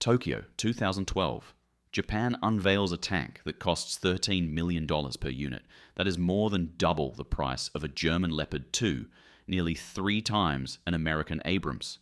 Tokyo, 2012. Japan unveils a tank that costs $13 million per unit. That is more than double the price of a German Leopard 2, nearly 3 times an American Abrams.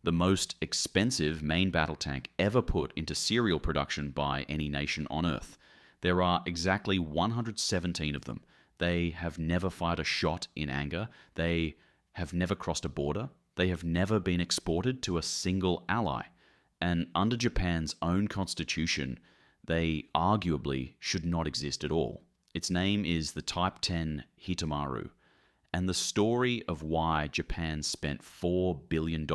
The most expensive main battle tank ever put into serial production by any nation on Earth. There are exactly 117 of them. They have never fired a shot in anger. They have never crossed a border. They have never been exported to a single ally. And under Japan's own constitution, they arguably should not exist at all. Its name is the Type 10 Hitomaru. And the story of why Japan spent $4 billion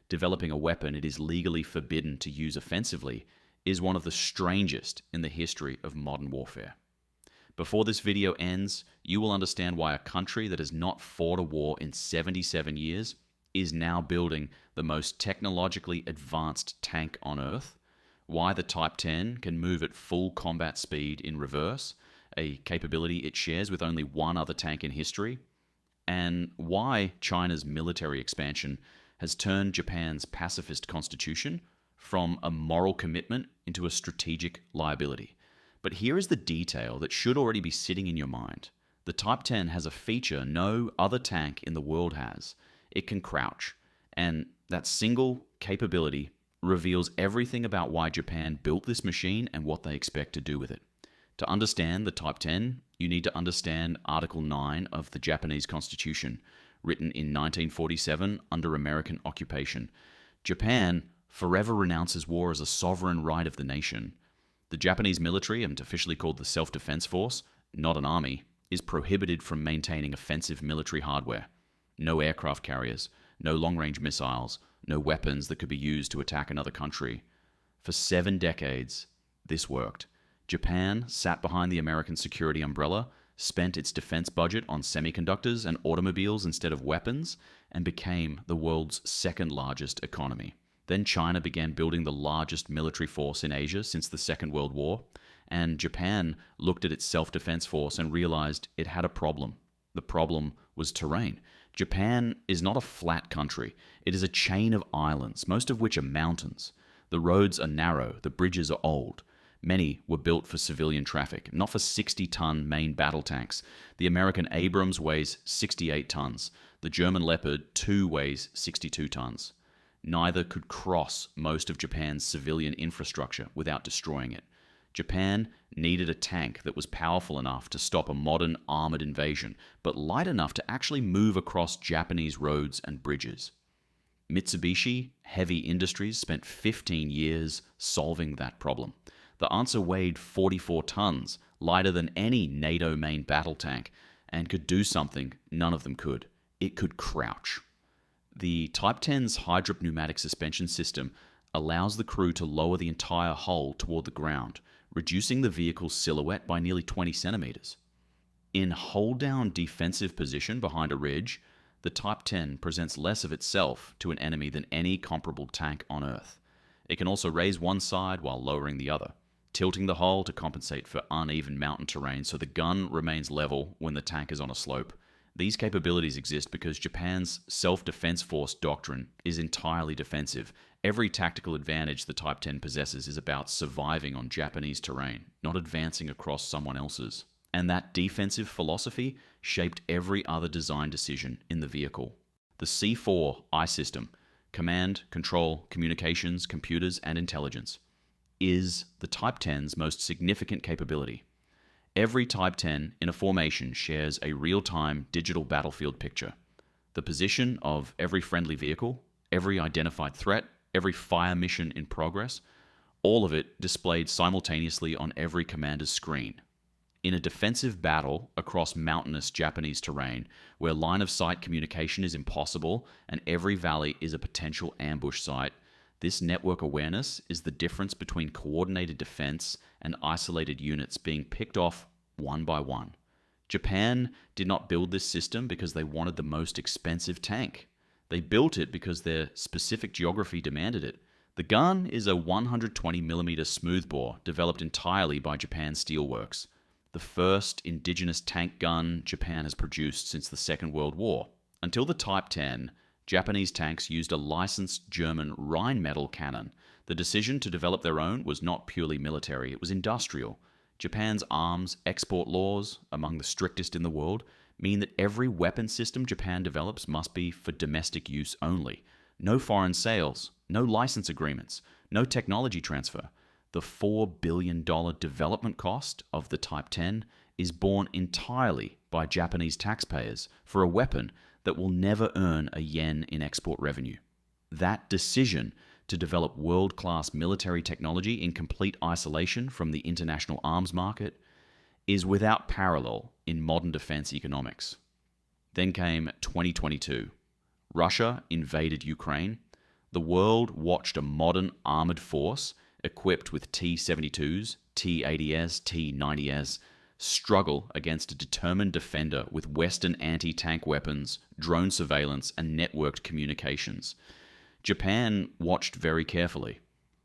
developing a weapon it is legally forbidden to use offensively is one of the strangest in the history of modern warfare. Before this video ends, you will understand why a country that has not fought a war in 77 years is now building the most technologically advanced tank on Earth, why the Type 10 can move at full combat speed in reverse, a capability it shares with only one other tank in history, and why China's military expansion has turned Japan's pacifist constitution from a moral commitment into a strategic liability. But here is the detail that should already be sitting in your mind. The Type 10 has a feature no other tank in the world has. It can crouch, and that single capability reveals everything about why Japan built this machine and what they expect to do with it. To understand the Type 10, you need to understand Article 9 of the Japanese Constitution, written in 1947 under American occupation. Japan forever renounces war as a sovereign right of the nation. The Japanese military, and officially called the Self-Defense Force, not an army, is prohibited from maintaining offensive military hardware. No aircraft carriers, no long-range missiles, no weapons that could be used to attack another country. For 7 decades, this worked. Japan sat behind the American security umbrella, spent its defense budget on semiconductors and automobiles instead of weapons, and became the world's second largest economy. Then China began building the largest military force in Asia since the Second World War, and Japan looked at its self-defense force and realized it had a problem. The problem was terrain. Japan is not a flat country. It is a chain of islands, most of which are mountains. The roads are narrow, the bridges are old. Many were built for civilian traffic, not for 60-ton main battle tanks. The American Abrams weighs 68 tons. The German Leopard 2 weighs 62 tons. Neither could cross most of Japan's civilian infrastructure without destroying it. Japan needed a tank that was powerful enough to stop a modern armored invasion, but light enough to actually move across Japanese roads and bridges. Mitsubishi Heavy Industries spent 15 years solving that problem. The answer weighed 44 tons, lighter than any NATO main battle tank, and could do something none of them could. It could crouch. The Type 10's hydropneumatic suspension system allows the crew to lower the entire hull toward the ground, reducing the vehicle's silhouette by nearly 20 centimeters. In hold-down defensive position behind a ridge, the Type 10 presents less of itself to an enemy than any comparable tank on Earth. It can also raise one side while lowering the other, tilting the hull to compensate for uneven mountain terrain so the gun remains level when the tank is on a slope. These capabilities exist because Japan's self-defense force doctrine is entirely defensive. Every tactical advantage the Type 10 possesses is about surviving on Japanese terrain, not advancing across someone else's. And that defensive philosophy shaped every other design decision in the vehicle. The C4I system, command, control, communications, computers, and intelligence, is the Type 10's most significant capability. Every Type 10 in a formation shares a real-time digital battlefield picture. The position of every friendly vehicle, every identified threat, every fire mission in progress, all of it displayed simultaneously on every commander's screen. In a defensive battle across mountainous Japanese terrain, where line-of-sight communication is impossible and every valley is a potential ambush site, this network awareness is the difference between coordinated defense and isolated units being picked off one by one. Japan did not build this system because they wanted the most expensive tank. They built it because their specific geography demanded it. The gun is a 120mm smoothbore developed entirely by Japan Steelworks, the first indigenous tank gun Japan has produced since the Second World War. Until the Type 10, Japanese tanks used a licensed German Rheinmetall cannon The decision to develop their own was not purely military, it was industrial. Japan's arms export laws, among the strictest in the world, mean that every weapon system Japan develops must be for domestic use only. No foreign sales, no license agreements, no technology transfer. The $4 billion development cost of the Type 10 is borne entirely by Japanese taxpayers for a weapon that will never earn a yen in export revenue. That decision to develop world-class military technology in complete isolation from the international arms market is without parallel in modern defense economics. Then came 2022. Russia invaded Ukraine. The world watched a modern armored force equipped with T-72s, T-80s, T-90s struggle against a determined defender with Western anti-tank weapons, drone surveillance, and networked communications. Japan watched very carefully,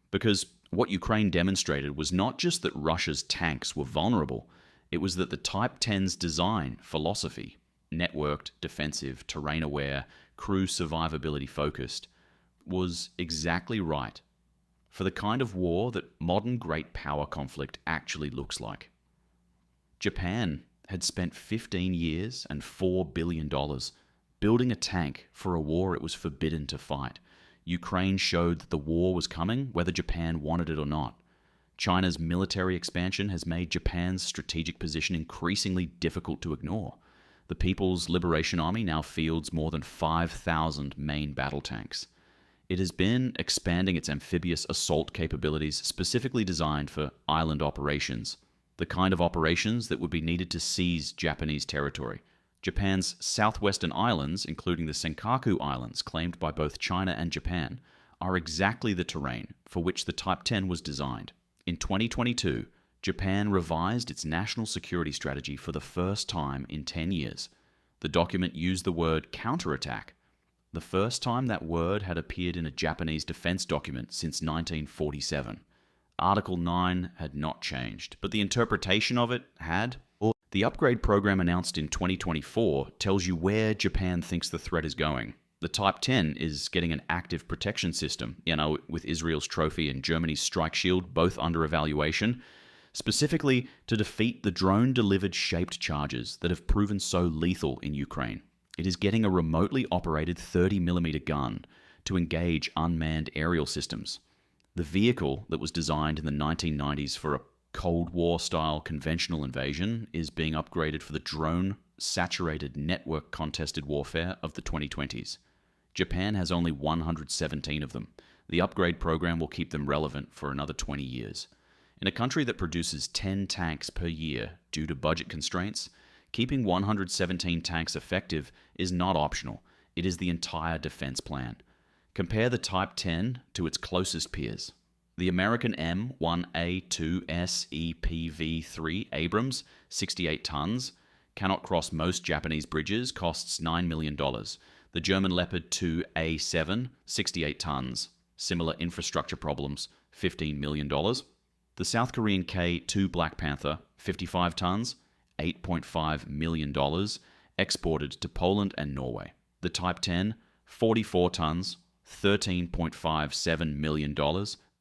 because what Ukraine demonstrated was not just that Russia's tanks were vulnerable, it was that the Type 10's design philosophy, networked, defensive, terrain-aware, crew survivability focused, was exactly right for the kind of war that modern great power conflict actually looks like. Japan had spent 15 years and $4 billion building a tank for a war it was forbidden to fight. Ukraine showed that the war was coming whether Japan wanted it or not. China's military expansion has made Japan's strategic position increasingly difficult to ignore. The People's Liberation Army now fields more than 5,000 main battle tanks. It has been expanding its amphibious assault capabilities specifically designed for island operations, the kind of operations that would be needed to seize Japanese territory. Japan's southwestern islands, including the Senkaku Islands claimed by both China and Japan, are exactly the terrain for which the Type 10 was designed. In 2022, Japan revised its national security strategy for the first time in 10 years. The document used the word counterattack, the first time that word had appeared in a Japanese defense document since 1947. Article 9 had not changed, but the interpretation of it had. The upgrade program announced in 2024 tells you where Japan thinks the threat is going. The Type 10 is getting an active protection system, with Israel's Trophy and Germany's Strike Shield both under evaluation, specifically to defeat the drone-delivered shaped charges that have proven so lethal in Ukraine. It is getting a remotely operated 30mm gun to engage unmanned aerial systems. The vehicle that was designed in the 1990s for a Cold War-style conventional invasion is being upgraded for the drone-saturated network-contested warfare of the 2020s. Japan has only 117 of them. The upgrade program will keep them relevant for another 20 years. In a country that produces 10 tanks per year due to budget constraints, keeping 117 tanks effective is not optional. It is the entire defense plan. Compare the Type 10 to its closest peers. The American M1A2S EPV3 Abrams, 68 tons, cannot cross most Japanese bridges, costs $9 million. The German Leopard 2A7, 68 tons, similar infrastructure problems, $15 million. The South Korean K2 Black Panther, 55 tons, $8.5 million, exported to Poland and Norway. The Type 10, 44 tons, $13.57 million,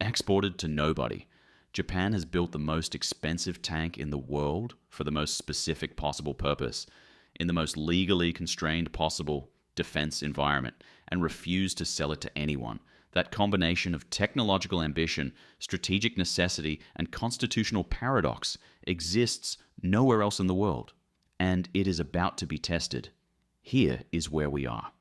exported to nobody. Japan has built the most expensive tank in the world for the most specific possible purpose, in the most legally constrained possible defense environment, and refused to sell it to anyone. That combination of technological ambition, strategic necessity, and constitutional paradox exists nowhere else in the world, and it is about to be tested. Here is where we are.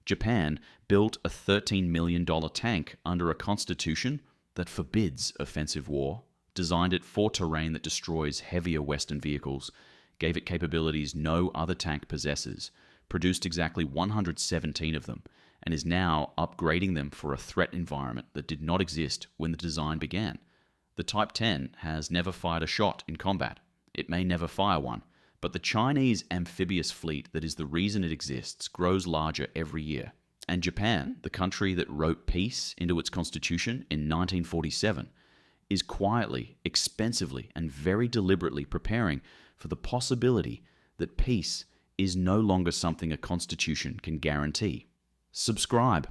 Japan built a $13 million tank under a constitution that forbids offensive war, designed it for terrain that destroys heavier Western vehicles, gave it capabilities no other tank possesses, produced exactly 117 of them, and is now upgrading them for a threat environment that did not exist when the design began. The Type 10 has never fired a shot in combat. It may never fire one, but the Chinese amphibious fleet that is the reason it exists grows larger every year. And Japan, the country that wrote peace into its constitution in 1947, is quietly, expensively, and very deliberately preparing for the possibility that peace is no longer something a constitution can guarantee. Subscribe.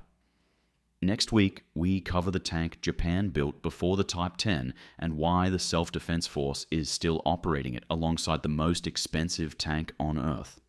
Next week, we cover the tank Japan built before the Type 10 and why the Self-Defense Force is still operating it alongside the most expensive tank on Earth.